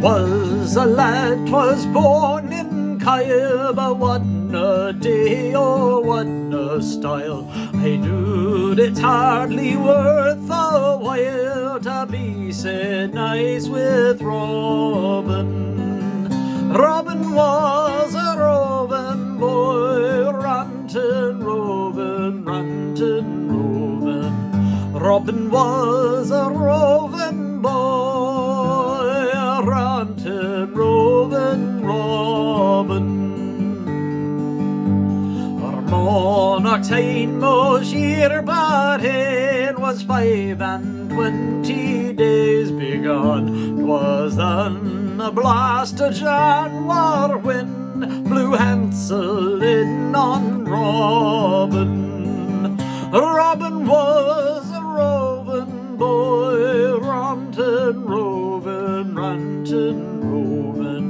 was a lad, 'twas born in Kyle, but what a day, oh what a style. I do it's hardly worth a while to be said nice with Robin. Robin was a roving boy, rantin' roving, rantin' roving. Robin was a roving boy, rantin' roving Robin. Monarch's hindmost year but it was 25 days begun. 'Twas then a blast of January wind blew Hansel in on Robin. Robin was a roving boy, rantin' roving, rantin' roving.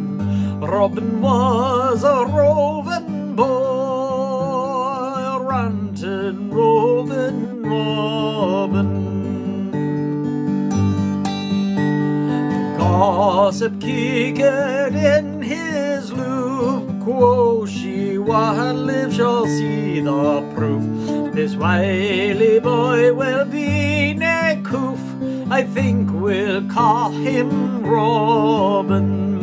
Robin was a roving boy, rantin' roving Robin. Gossip kicked in his loop, quo she what lives shall see the proof. This wily boy will be nae coof, I think we'll call him Robin.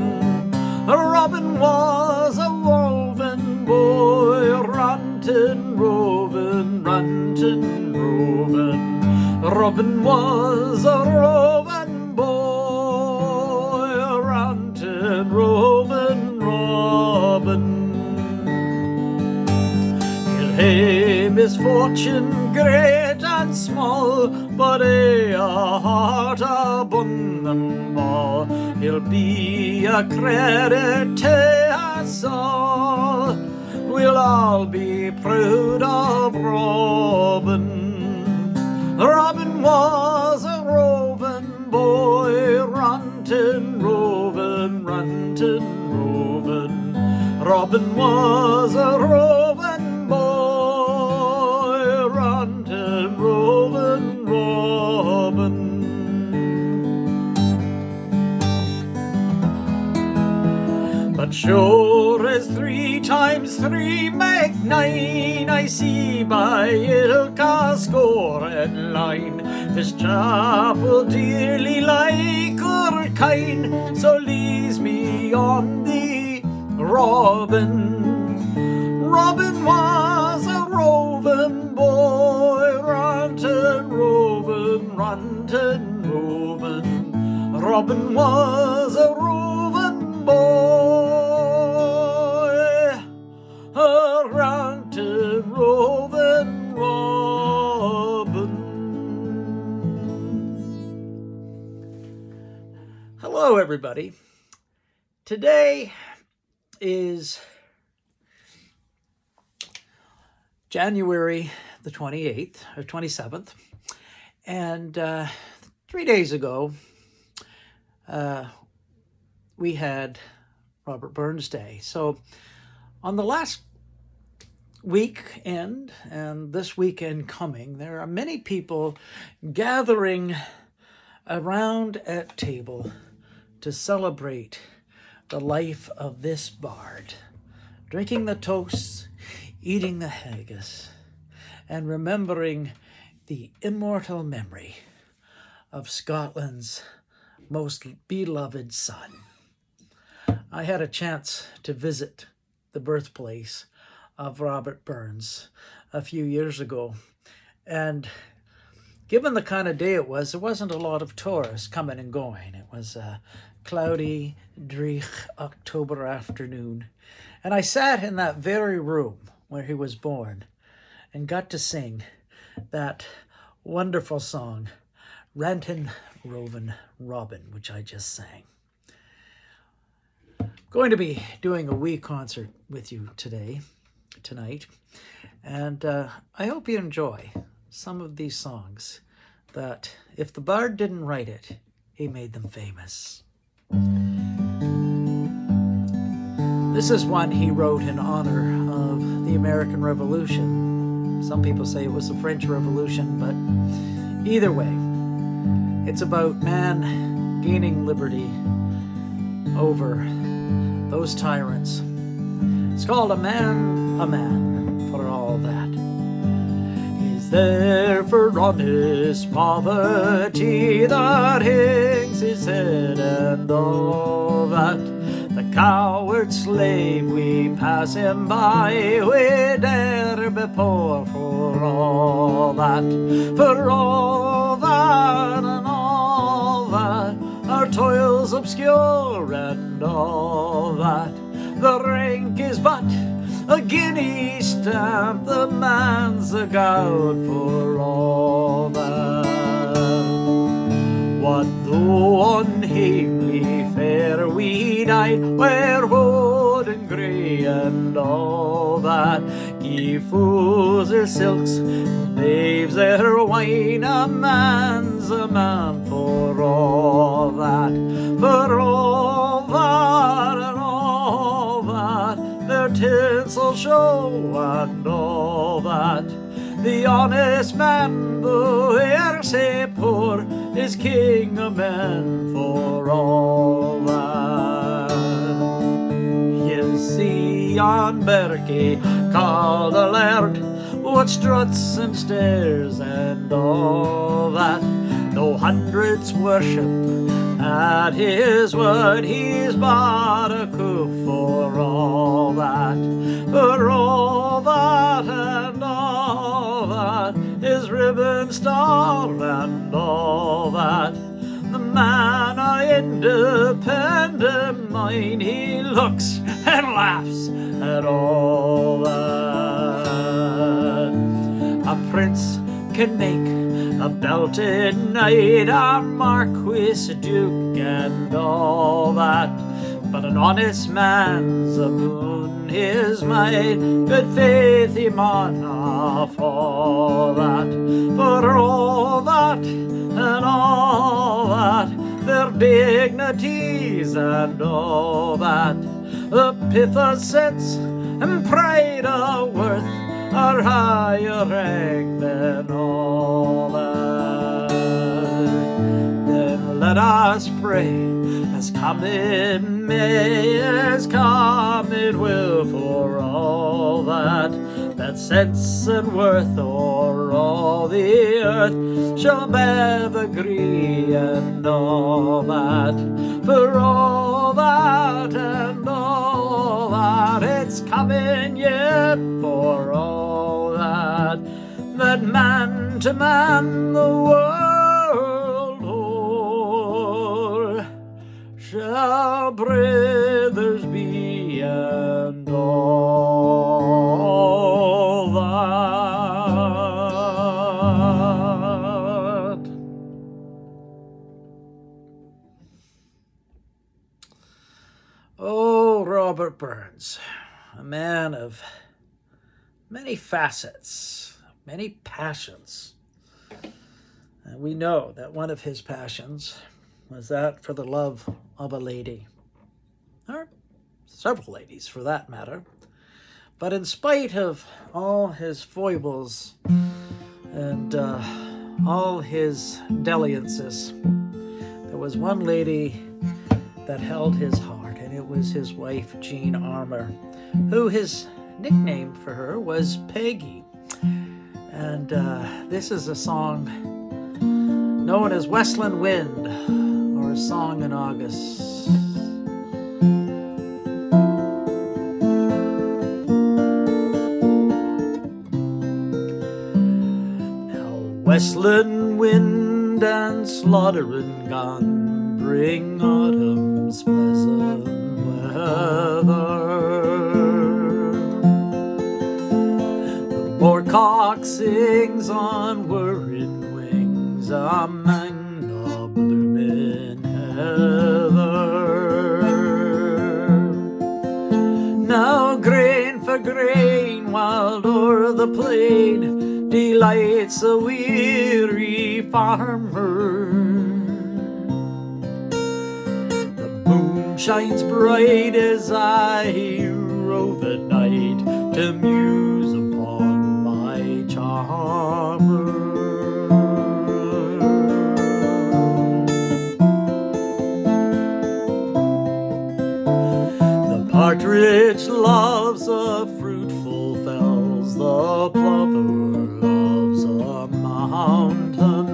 Robin was a roving boy, rantin' roving, rantin' roving. Robin was a roving boy, rantin' roving Robin. He'll hae misfortune great and small, but a heart upon them all. He'll be a credit to us all. We'll all be proud of Robin. Robin was a roving boy, rantin' roving, rantin' roving. Robin was a roving boy, rantin' roving Robin. But sure as 3 times 3 make 9, I see by ilka score and line. This chap will dearly like her kind, so leaves me on the Robin. Robin was a roving boy, rantin' roving, rantin' roving. Robin was a roving boy, a rantin' roving Robin. Hello, everybody. Today is January the 28th or 27th, and 3 days ago we had Robert Burns Day. So on the last weekend and this weekend coming, there are many people gathering around a table to celebrate the life of this bard, drinking the toasts, eating the haggis, and remembering the immortal memory of Scotland's most beloved son. I had a chance to visit the birthplace of Robert Burns a few years ago, and given the kind of day it was, there wasn't a lot of tourists coming and going. It was a cloudy, dreich October afternoon, and I sat in that very room where he was born and got to sing that wonderful song, Rantin' Rovin' Robin, which I just sang. Going to be doing a wee concert with you tonight, and I hope you enjoy some of these songs that, if the bard didn't write it, he made them famous. This is one he wrote in honor of the American Revolution. Some people say it was the French Revolution, but either way, it's about man gaining liberty over those tyrants. It's called a man for all that. Is there for honest poverty that hangs his head and all that? The coward slave, we pass him by, we dare be poor for all that, for all that and all that, our toils obscure and all that. The rank is but a guinea stamp, the man's a gout for all that. What though unhamely fair we died, where wood and grey and all that? Ye fools their silks, babes their wine, a man's a man for all that, for all that and all that, their tinsel show and all that. The honest man, though e'er say poor, is king of men for all that. You see yon Berkey called a laird, what struts and stares and all that. Though hundreds worship at his word, he's but a coof for all that, for all that and all that, his ribbon star and all that. The man of independent mind, he looks and laughs at all that. A prince can make a belted knight, a marquis, duke, and all that, but an honest man's aboon his might, good faith he maun fall that, for all that and all that, their dignities and all that, the pith of sense and pride of worth are higher rank than all that. Then let us pray, as come it may, as come it will, for all that, that sense and worth o'er all the earth shall bear the gree and all that, for all that and all that, it's coming yet for all that, that man to man the world o'er shall brothers be and all that. Oh, Robert Burns, a man of many facets, many passions. And we know that one of his passions was that for the love of a lady, or several ladies for that matter. But in spite of all his foibles and all his dalliances, there was one lady that held his heart, and it was his wife, Jean Armour, who his nickname for her was Peggy. And this is a song known as Westland Wind, or A Song in August. Now Westland wind and slaughtering gun bring autumn's pleasant weather. Moorcock sings on whirring wings among the blooming heather. Now grain for grain, wild o'er the plain, delights a weary farmer. The moon shines bright as I rove at night to muse upon my charmer. which loves the fruitful fells, the plover loves a mountain,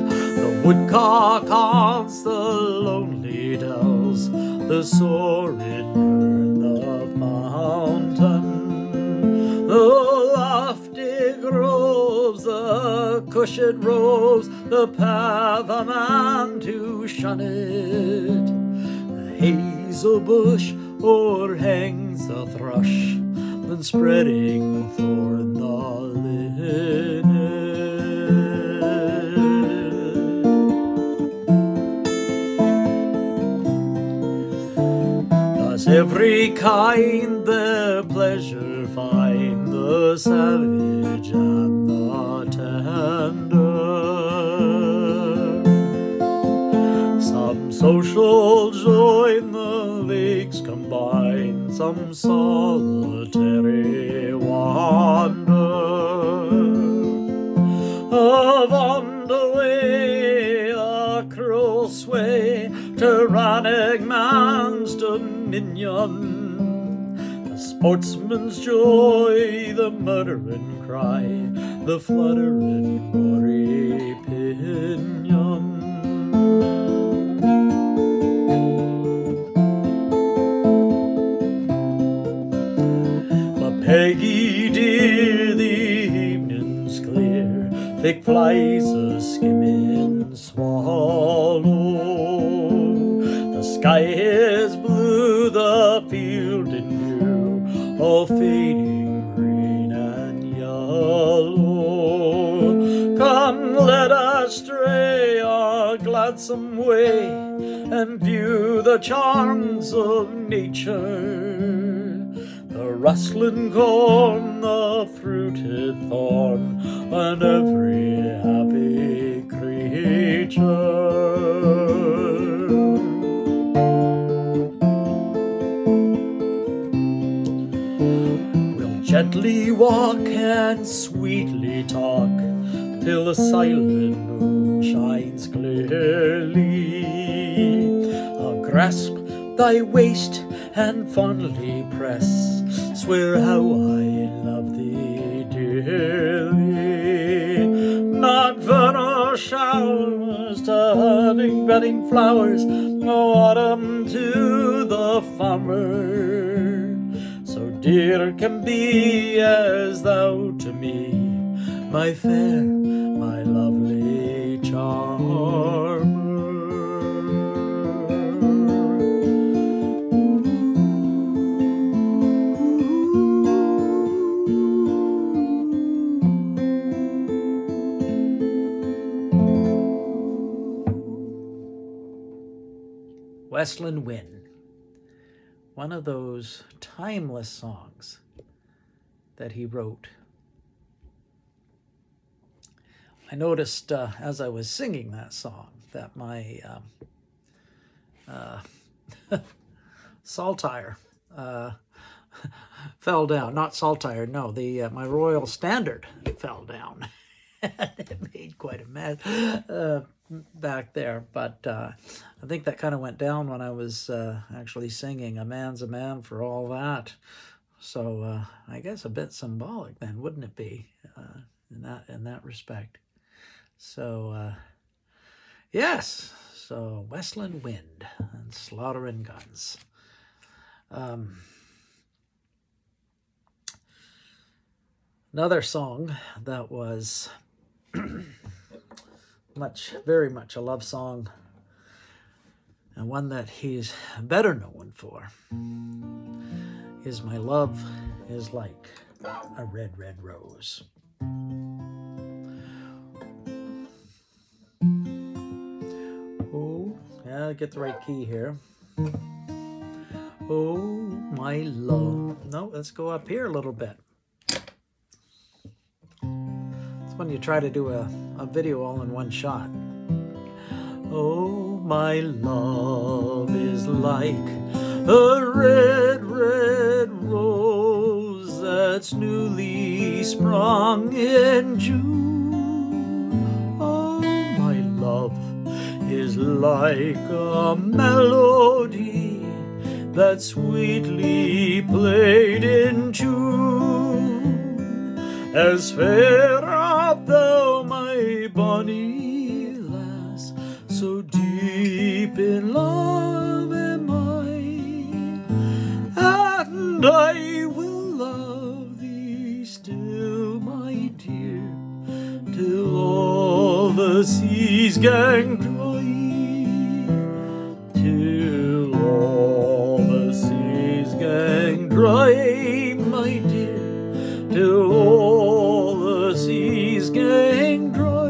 the woodcock haunts the lonely dells, the soaring bird the fountain, the lofty groves, the cushioned roves, the path a man to shun it, the hazel bush o'erhangs the thrush, then spreading thorn the linnet. Thus every kind their pleasure find, the savage and the tender. Some social joy in the lakes combine, some solitary wander. On the way a cruel sway, tyrannic man's dominion, the sportsman's joy, the murdering cry, the fluttering gory pinion. Peggy dear, the evening's clear, thick flies a skimming swallow. The sky is blue, the field in view, all fading green and yellow. Come, let us stray our gladsome way and view the charms of nature. The rustling corn, the fruited thorn, and every happy creature. We'll gently walk and sweetly talk till the silent moon shines clearly. I'll grasp thy waist and fondly press, swear how I love thee dearly. Not vernal showers to hunting bedding flowers, no autumn to the farmer, so dear can be as thou to me, my fair, my lovely charmer. Westland Wind, one of those timeless songs that he wrote. I noticed as I was singing that song that my saltire fell down. Not saltire, no, my Royal Standard fell down. It made quite a mess back there, but I think that kind of went down when I was actually singing "A Man's a Man for All That." So I guess a bit symbolic then, wouldn't it be, in that respect? So yes, so Westland Wind and Slaughtering Guns. Another song that was very much a love song, and one that he's better known for, is "My Love is Like a Red, Red Rose." Oh, yeah, get the right key here. Oh, my love. No, let's go up here a little bit. When you try to do a video all in one shot. Oh, my love is like a red, red rose that's newly sprung in June. Oh, my love is like a melody that sweetly played in tune. As fair art thou, my bonny lass, so deep in love am I, and I will love thee still, my dear, till all the seas gang dry, till all the seas gang dry, my dear, till all the seas gang dry,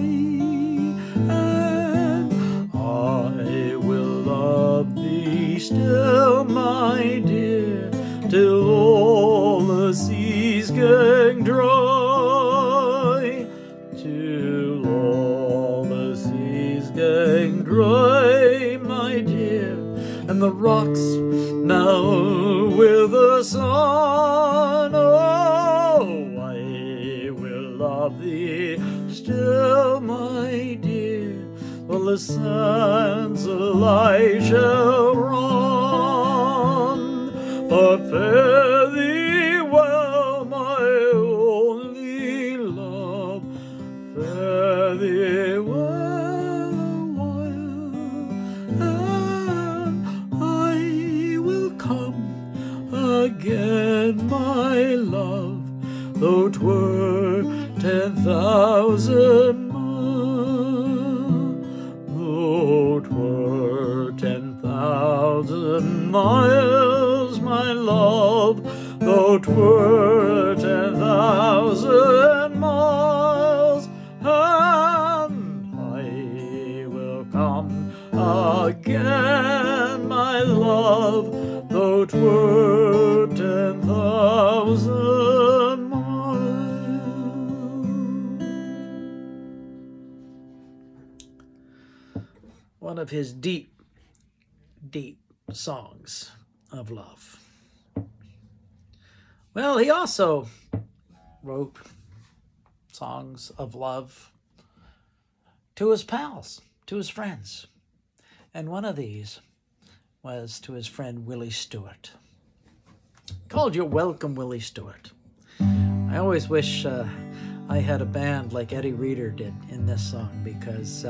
and I will love thee still, my dear, till all the seas gang dry, till all the seas gang dry, my dear, and the rocks now with the sun. Oh, I will love thee still, my dear, while the sands alive shall run. But fare thee well, my only love, fare thee well awhile, and I will come again, my love, though 'twere 10,000 miles, though 'twere 10,000 miles, my love, though 'twere 10,000 miles, and I will come again, my love, though 'twere 10,000 miles. One of his deep, deep songs of love. Well, he also wrote songs of love to his pals, to his friends. And one of these was to his friend Willie Stewart. Called "You're Welcome, Willie Stewart." I always wish I had a band like Eddie Reader did in this song, because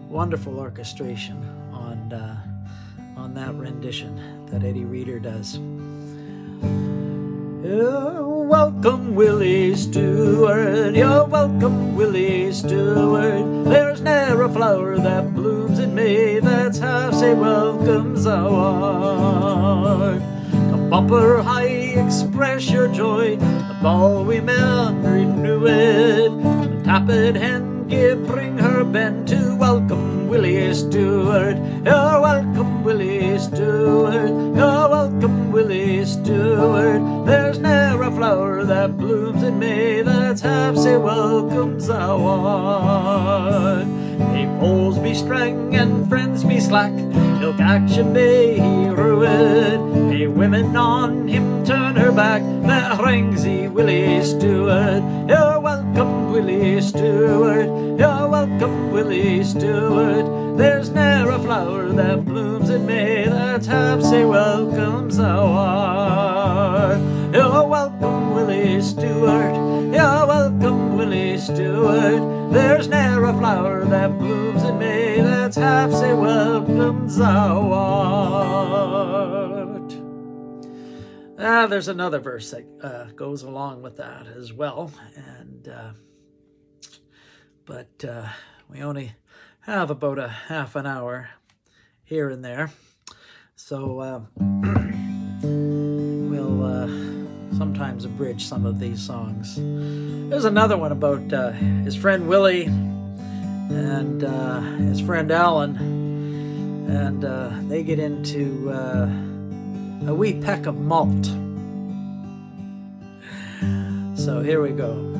wonderful orchestration on that rendition that Eddie Reader does. You're welcome, Willie Stewart. You're welcome, Willie Stewart. There's ne'er a flower that blooms in May that's half say welcomes thou art. Come bumper high, express your joy. The ball we men renew it. The tappet hen give bring her ben to welcome Willie Stewart. You're welcome, Willie Stewart. You're welcome, Willie Stewart. There's ne'er a flower that blooms in May that's half say welcomes thou art. Hey, foes be strang and friends be slack, ilk action may he rue it. Hey, women on him turn her back, that rings he Willie Stewart. You're welcome, Willie Stewart. You're welcome, Willie Stewart. There's ne'er a flower that blooms in May that's half say welcomes thou art. You're welcome, Willie Stewart. You're welcome, Willie Stewart. There's ne'er a flower that blooms in May that's half say welcomes thou art. There's another verse that goes along with that as well, and but we only have about a half an hour here and there, so we'll sometimes abridge some of these songs. There's another one about his friend Willie and his friend Alan, and they get into a wee peck of malt. So here we go.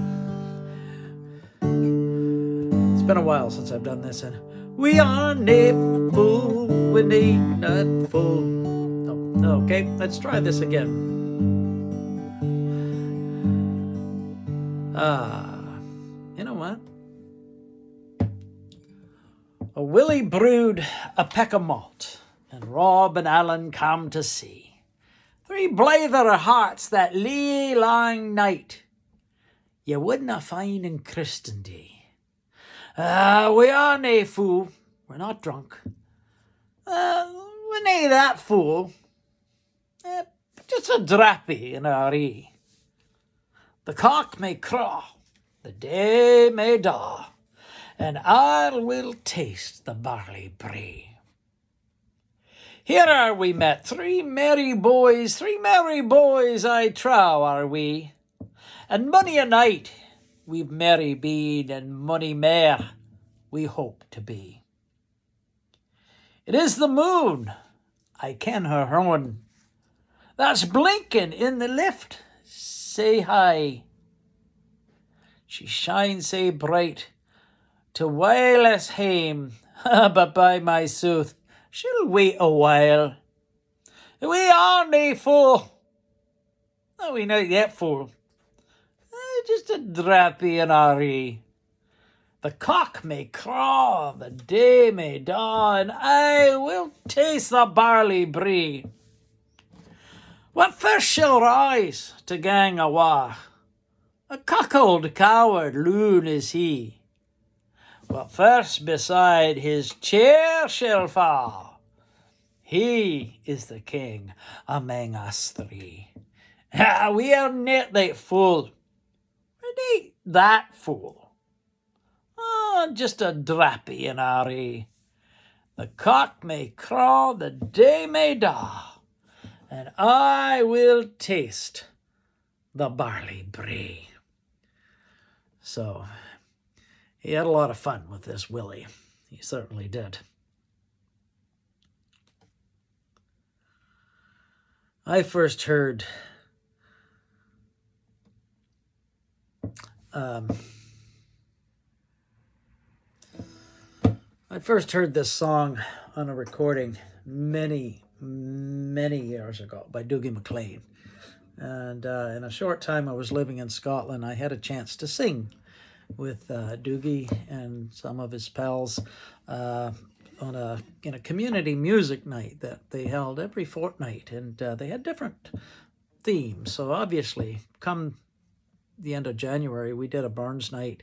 It's been a while since I've done this, and we are nae fool, we need not fool. No, okay, let's try this again. You know what? Willie brewed a peck of malt, and Rob and Alan come to see. Three blyther hearts that lee lang night ye wouldna find in Christendie. We are nae fool, we're not drunk. We're nae that fool, just a drappy in our ee. The cock may craw, the day may daw, and I will taste the barley bree. Here are we met, three merry boys, I trow are we. And mony a night we've merry been, and mony mair we hope to be. It is the moon, I ken her horn, that's blinking in the lift, say high. She shines sae bright to wile us hame, but by my sooth, she'll wait a while. We are nae fool, no, we not yet fool, just a drappy in our ee. The cock may craw, the day may daw, and I will taste the barley bree. What first shall rise to gang awa? A cuckold coward loon is he. What first beside his chair shall fall? He is the king amang us three. We are net that fool. We're not that fool. Just a drappy in our ee. The cock may craw, the day may daw, and I will taste the barley bree. So, he had a lot of fun with this Willie. He certainly did. I first heard this song on a recording many years ago by Dougie MacLean. And in a short time I was living in Scotland, I had a chance to sing with Dougie and some of his pals in a community music night that they held every fortnight, and they had different themes. So obviously, come the end of January, we did a Burns night,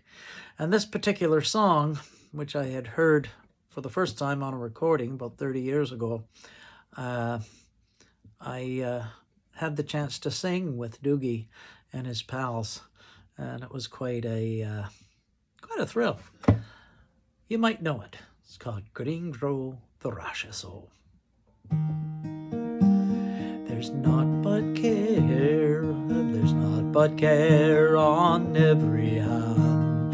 and this particular song, which I had heard for the first time on a recording about 30 years ago, I had the chance to sing with Dougie and his pals, and it was quite a thrill. You might know it. It's called Green Grow the Rashes O. There's naught but care on every hand,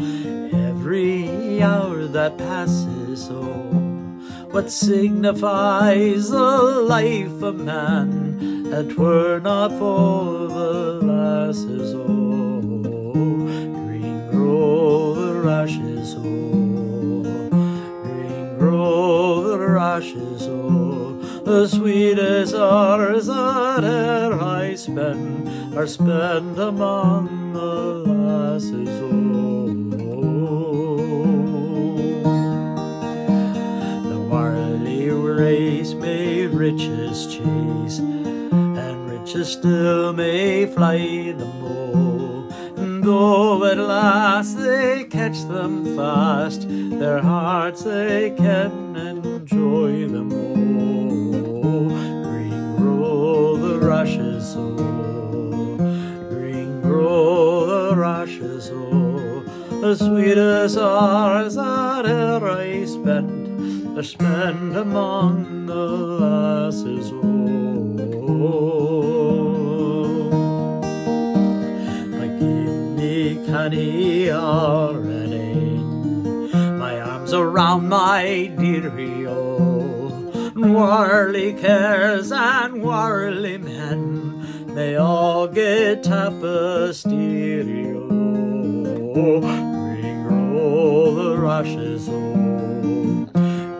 every hour that passes, oh, what signifies the life of man, that were not for the lasses, oh, green grow the rashes, oh, green grow the rashes, oh, the sweetest hours that e'er I spend are spent among the lasses, oh. The warly race may riches chase, and riches still may fly them all, and though at last they catch them fast, their hearts they can enjoy them all. Green grow the rashes, oh, green grow the rashes, oh, the sweetest hours that e'er I spent are spent among the lasses, oh. Canny Arranain, my arms around my dearie, oh, warly cares and warly men, they all get tapestry, oh, green grow the rashes, oh,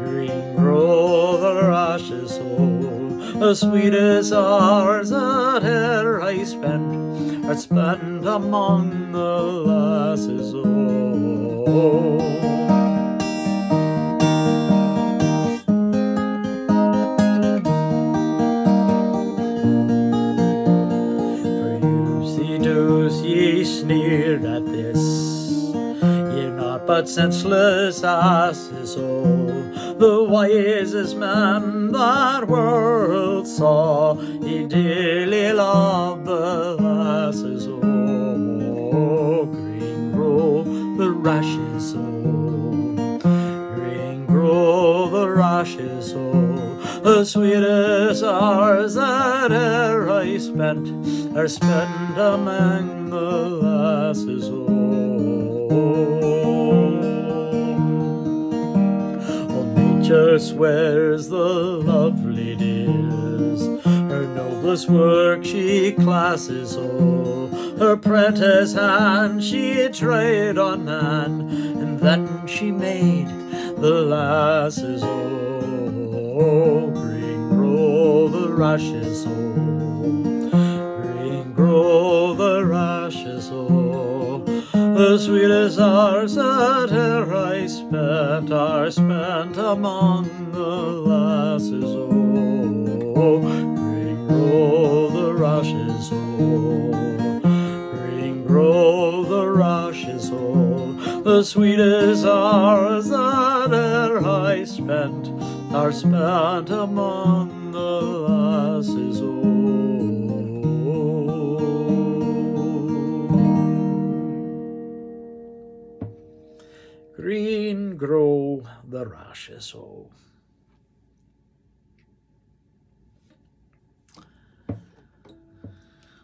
green grow the rashes, oh, the sweetest hours that e'er I spent are spent among the lasses, oh. but senseless as his soul. The wisest man that world saw, he dearly loved the lasses. Oh, green grow the rashes, oh, green grow the rashes, oh, the sweetest hours that e'er I spent are spent among the lasses, Old nature swears the lovely dears, her noblest work she classes, her prentice hand she tried on man, and then she made the lasses, green grow the rashes, green grow the rashes, the sweetest hours that e'er I spent are spent among the lasses, green grow the rashes, green grow the rashes, the sweetest hours that e'er I spent are spent among the lasses, green grow the rashes,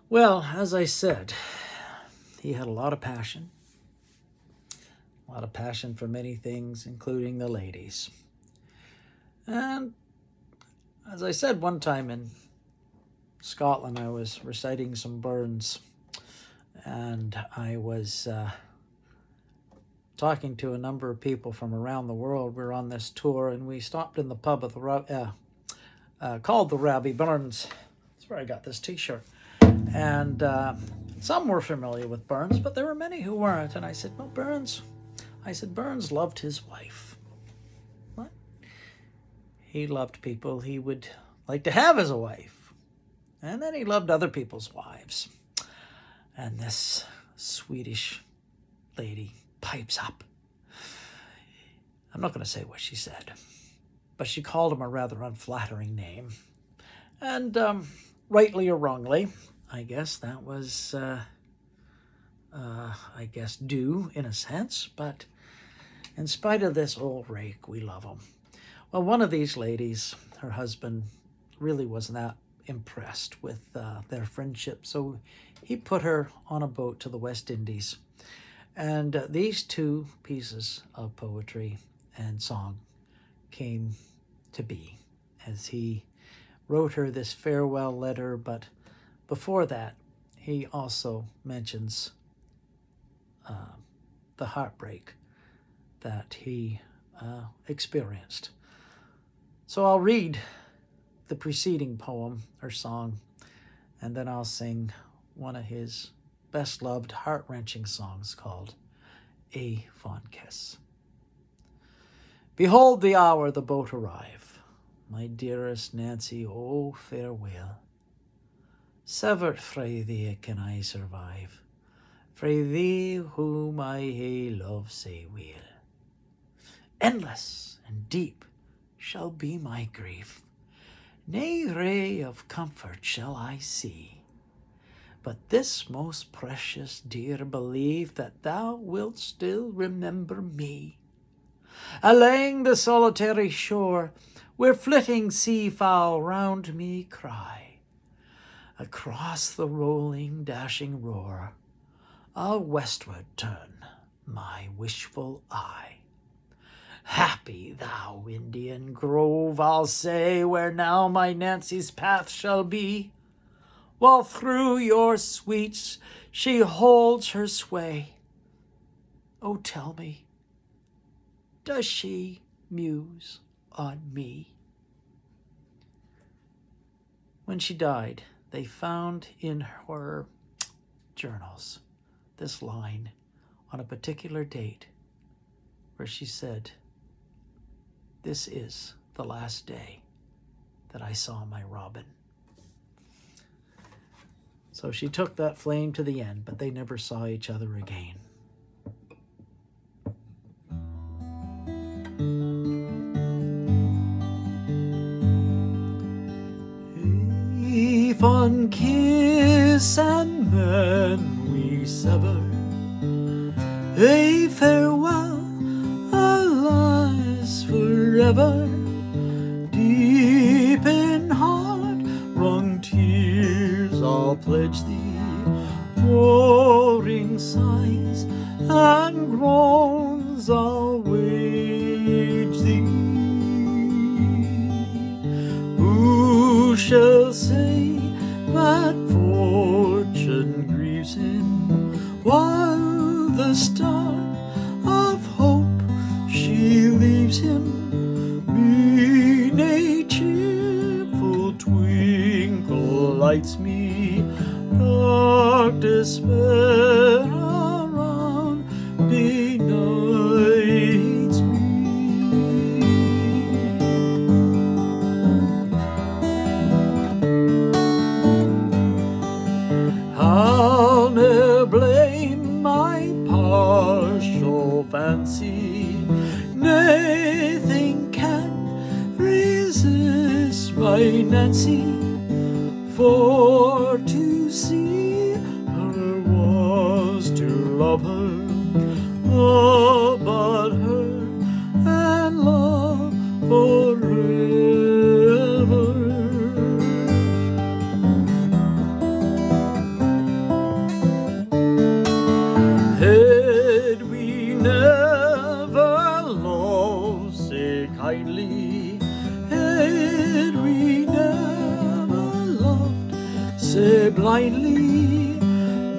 Well, as I said, he had a lot of passion for many things, including the ladies. And as I said, one time in Scotland, I was reciting some Burns, and I was talking to a number of people from around the world. We were on this tour, and we stopped in the pub at the called the Robbie Burns. That's where I got this T-shirt. And some were familiar with Burns, but there were many who weren't. And I said, well, Burns loved his wife. What? He loved people he would like to have as a wife. And then he loved other people's wives. And this Swedish lady pipes up. I'm not going to say what she said, but she called him a rather unflattering name. And rightly or wrongly, I guess that was, due in a sense. But in spite of this old rake, we love him. Well, one of these ladies, her husband, really wasn't that impressed with their friendship. So he put her on a boat to the West Indies. And these two pieces of poetry and song came to be as he wrote her this farewell letter. But before that, he also mentions the heartbreak that he experienced. So I'll read the preceding poem or song, and then I'll sing one of his best-loved, heart-wrenching songs called A Fond Kiss. Behold the hour the boat arrive. My dearest Nancy, oh farewell. Severed frae thee can I survive, frae thee whom I hae loved sae weel. Endless and deep shall be my grief, nae ray of comfort shall I see. But this most precious dear, believe that thou wilt still remember me. Alang the solitary shore, where flitting sea-fowl round me cry, across the rolling, dashing roar, I'll westward turn my wishful eye. Happy thou Indian grove, I'll say, where now my Nancy's path shall be, while through your sweets she holds her sway. Oh, tell me, does she muse on me? When she died, they found in her journals this line on a particular date where she said, "This is the last day that I saw my Robin." So she took that flame to the end, but they never saw each other again. fond kiss, and then we sever. A farewell, alas, forever. Deep in heart wrung tears I'll pledge thee, roaring sighs and groans I'll wage thee. Who shall say that fortune grieves him, while the star of hope she leaves him? Mean a cheerful twinkle lights me, dark despair around benights me. I'll ne'er blame my partial fancy, nothing can resist my Nancy, for to see her was to love her, love but her, and love forever. Had we never loved so kindly, had we never loved so blindly,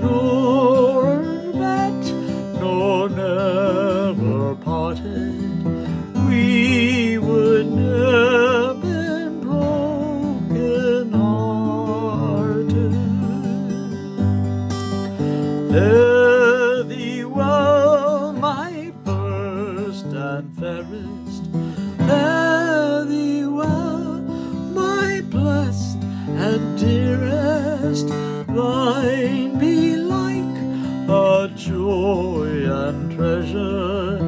nor met, nor never parted, we would never been broken hearted. Fare thee well, my first and fairest, fare thee well, my blessed and dearest. Thine be like a joy and treasure,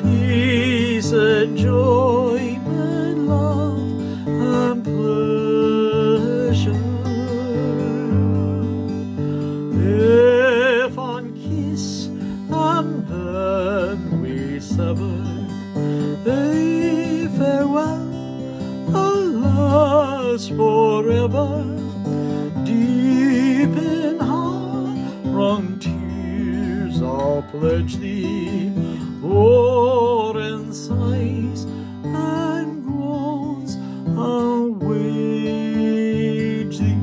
peace, enjoyment, love, and pleasure. If on kiss and then we sever, a farewell, alas, forever. Deep in heart wrung tears I'll pledge thee, or in sighs and groans I'll wage thee.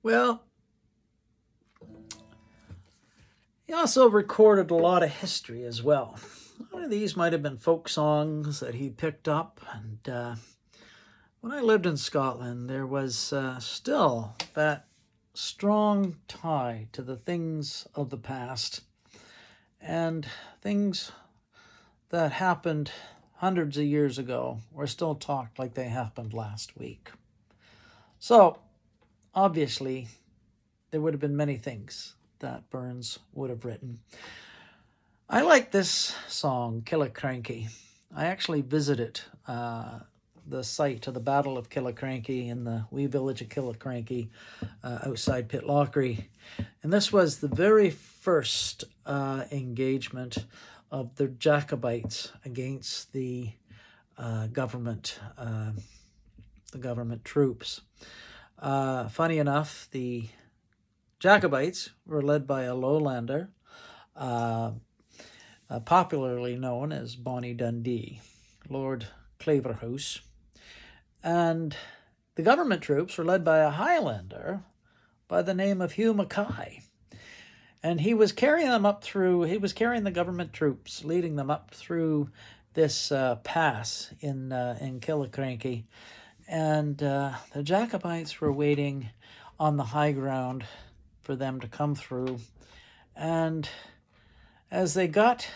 Well, he also recorded a lot of history as well. A lot of these might have been folk songs that he picked up. And when I lived in Scotland, there was still that strong tie to the things of the past and things that happened hundreds of years ago were still talked like they happened last week. So, obviously, there would have been many things that Burns would have written. I like this song, Killiecrankie. I actually visited the site of the Battle of Killiecrankie in the wee village of Killiecrankie outside Pitlochry. And this was the very first engagement of the Jacobites against the government troops. Funny enough, the Jacobites were led by a lowlander, popularly known as Bonnie Dundee, Lord Claverhouse. And the government troops were led by a Highlander by the name of Hugh Mackay. And he was carrying the government troops, leading them up through this pass in Killiecrankie. And the Jacobites were waiting on the high ground for them to come through. And as they got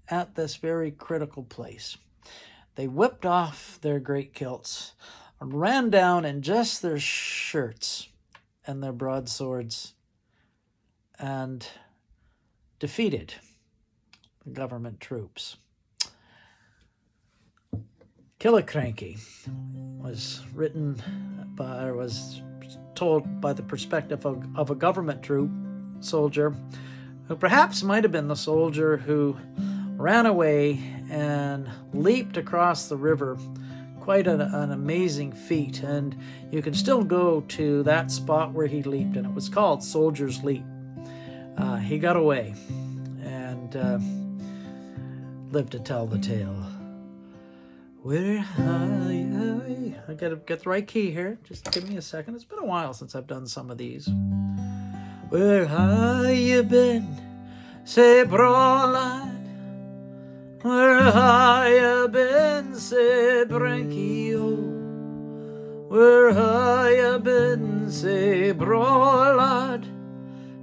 at this very critical place, they whipped off their great kilts and ran down in just their shirts and their broadswords and defeated the government troops. Killiecrankie was told by the perspective of a government troop soldier who perhaps might have been the soldier who ran away and leaped across the river. Quite an amazing feat, and you can still go to that spot where he leaped, and it was called Soldier's Leap. He got away and lived to tell the tale. I gotta get the right key here. Just give me a second. It's been a while since I've done some of these. Where have you been, say bra lad? Where have you been, say Branky-o? Where have you been, say bra lad?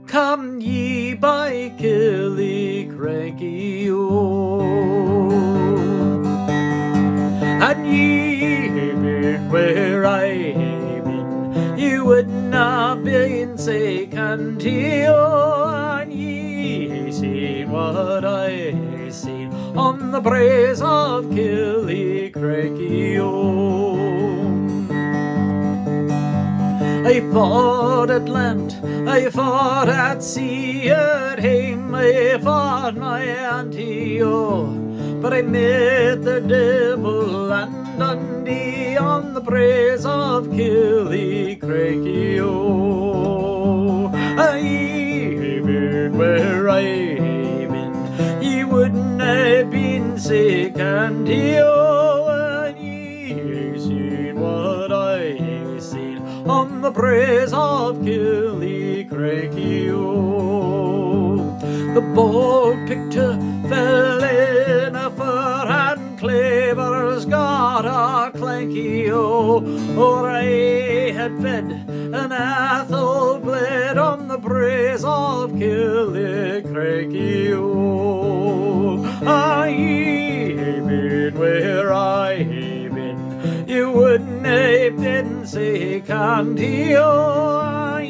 Come ye by Killiecrankie-o? And ye been where I been, you would not been say Cantio. And ye seen what I seen on the braes of Killiecrankie-o. I fought at land, I fought at sea, at hame I fought my auntie-o. But I met the devil and Dundee on the braes of Killiecrankie-o. I been where I been, ye wouldn't have been sick and ill, and ye seen what I seen on the braes of Killiecrankie-o. The bold picture fell in a fur, and Clavers got a clanky-o. Or I had fed an Athol bled on the braes of Killiecrankie-o. I been where I been, you wouldn't have been sick and ill. I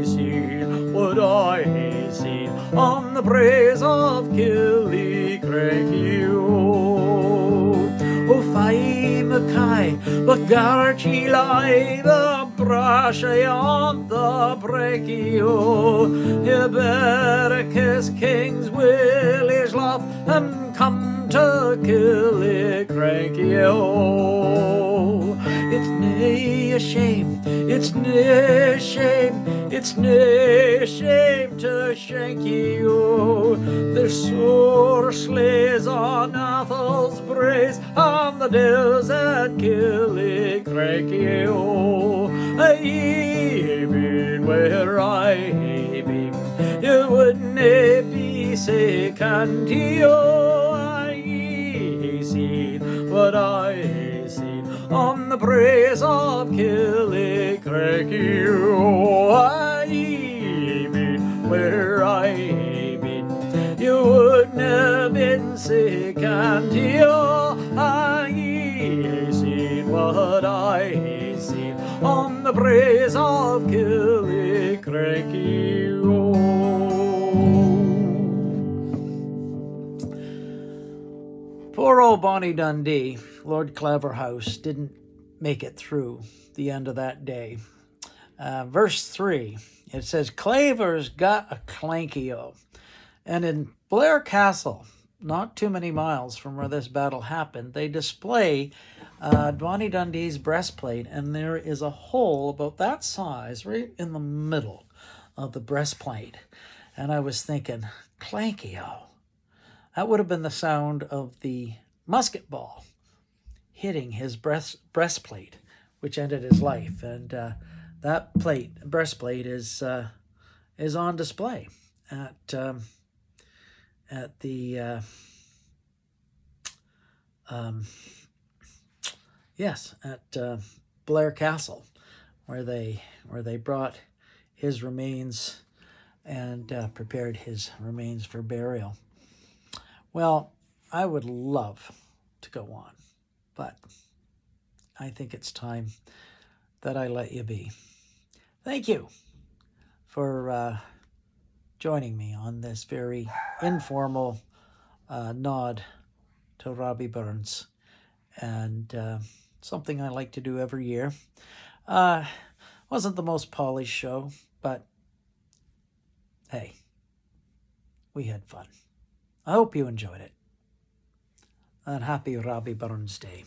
seen what I seen on the braes of Killiecrankie-o. Oh, fie Mackay, but Garchie lie the brashy on the breaky-o. You better kiss King's Willie's love and come to Killiecrankie-o. It's nae a shame, it's nae a shame, it's nae a shame to shank ye-o. There's sore sleighs on Athol's braes on the dells at Killiecrankie-o. I been where I been, you wouldn't be sick and ill. I seen what I seen on the braes of Killiecrankie-o. I been where I been, you wouldn't have been sick and ill. I seen what I seen on the braes of Killiecrankie-o. Poor old Bonnie Dundee, Lord Claverhouse, didn't make it through the end of that day. Verse 3, it says, Clavers got a clanky-o. And in Blair Castle, not too many miles from where this battle happened, they display Bonnie Dundee's breastplate, and there is a hole about that size right in the middle of the breastplate. And I was thinking, clanky-o. That would have been the sound of the musket ball hitting his breastplate, which ended his life. And that breastplate is on display at the Blair Castle, where they brought his remains and prepared his remains for burial. Well, I would love to go on, but I think it's time that I let you be. Thank you for joining me on this very informal nod to Robbie Burns, and something I like to do every year. Wasn't the most polished show, but hey, we had fun. I hope you enjoyed it. And happy Robbie Burns Day.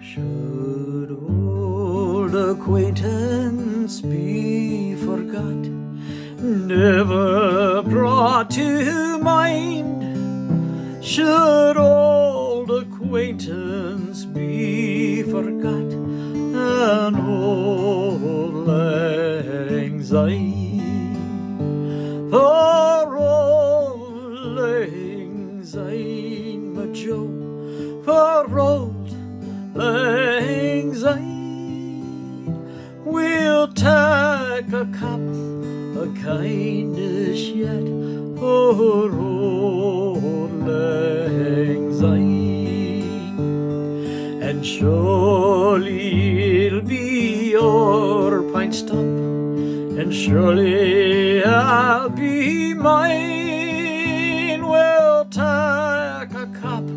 Should old acquaintance be forgot, never brought to mind? Should old acquaintance be forgot, an old lang syne, for old lang syne, my Joe, for old lang syne, we'll take a cup of kindness yet for old lang syne, and surely it'll be your pint stop, and surely I'll be mine. We'll take a cup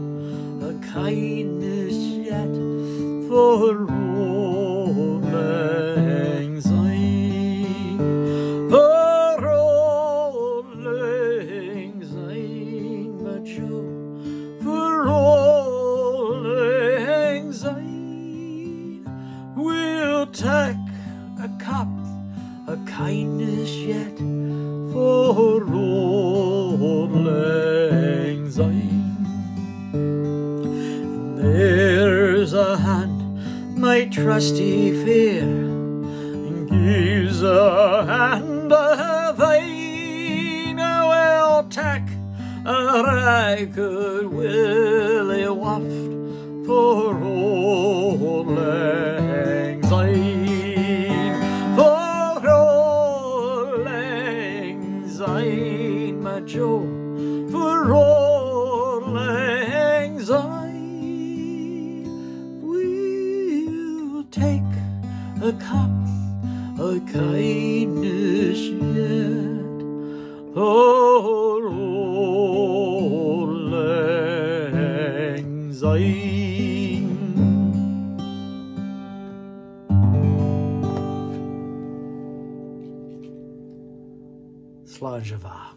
of kindness yet for old lang syne, for old lang syne, my Joe, for old lang syne, we'll take a cup of kindness yet for old lang syne. There's a hand, my trusty fair, and gives a hand of thine. Well, tack I could willie waft for old lang syne, for old lang syne, my Joe, for old lang syne. Take a cup of kindness yet for old lang syne. Slàinte mhath.